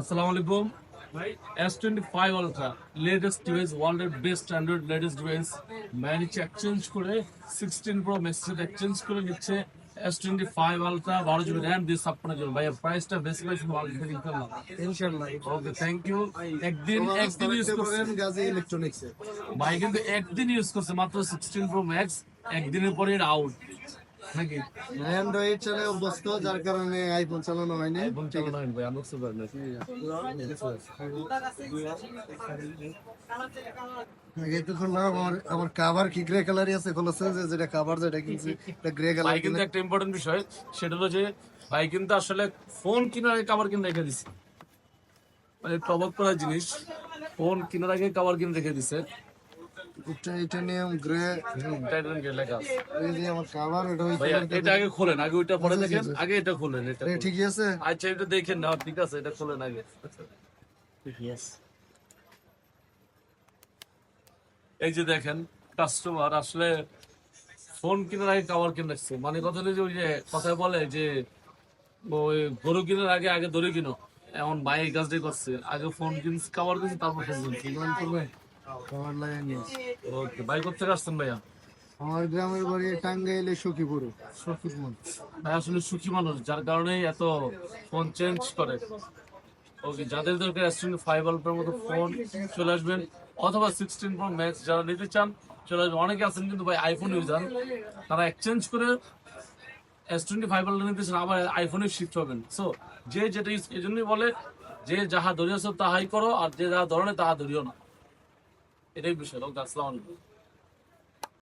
আসসালামু আলাইকুম S25 Ultra latest device world এর best Android latest device ম্যানেজে এক্সচেঞ্জ করে 16 Pro Max এক্সচেঞ্জ করে নিচ্ছে S25 Ultra 12 GB RAM দিয়ে 56 GB ভাই প্রাইসটা বেশি বেশি ওয়ার্ল্ড থেকে ইনশাআল্লাহ ওকে থ্যাংক ইউ একদিন ইউজ করছেন গাজী ইলেকট্রনিক্স ভাই কিন্তু একদিন ইউজ করছে মাত্র 16 Pro Max একদিনের পরে এটা আউট নাকি অ্যান্ড্রয়েড চালে অভ্যস্ত যার কারণে আইফোন চালানো হয়নি এবং চলো না ভাই আনবক্স করে নাকি এতক্ষণ না আমার কাভার কি গ্রে কালারই আছে খোলাছে যেটা কাভার যেটা কিনছি এটা গ্রে কালার ভাই কিন্তু একটা ইম্পর্টেন্ট বিষয় সেটা হলো যে ভাই কিন্তু আসলে ফোন কেনার আগে কভার কিনে রেখে দিছে মানে টবক করা জিনিস ফোন কেনার আগে কভার কিনে রেখে দিছে টাইটানিয়াম গ্রে টাইটান গেট লেখা আছে এই যে আমার কাভার এটা ভাই এটা আগে খোলেন আগে ওইটা পরে দেখেন আগে এটা খোলেন এটা খোলেন। ঠিকই আছে আচ্ছা এটা দেখেন না ঠিক আছে এটা খোলেন আগে এই যে দেখেন কাস্টমার আসলে ফোন কেনার আগে কভার কিনে রাখছে মানে কথা হলো যে ওই যে কথায় বলে যে ওই গরু কেনার আগে আগে দড়ি কিনো এমন ভাই এই কাজটাই করছে আগে ফোন কিনছে কভার কিনছে তারপর ফোন কিনছে কিমান করবে কাভার লাগে নিয়ে ওকে ভাই কোথেকে আসছেন ভাইয়া আমার গ্রামের বাড়ি টাঙ্গাইলে সখীপুর সখীপুর ভাই আসলে সুখী মানুষ যার কারণে এত ফোন চেঞ্জ করে ওকে যাদের দরকার S25 Ultra মতো ফোন চলে আসবেন অথবা 16 Pro Max যারা নিতে চান চলে আসবেন অনেকে আছেন কিন্তু ভাই আইফোন ইউজার তারা এক্সচেঞ্জ করে S25 Ultra নিতে চান আবার আইফোনে শিফট হবেন সো যে যেটা ইউজ এই জন্যই বলে যে যাহা ধরিয়াছ তাহাই করো আর যে যাহা ধরনে তাহা ধরিও না এটাই বিষয় ওকে আসসালামু আলাইকুম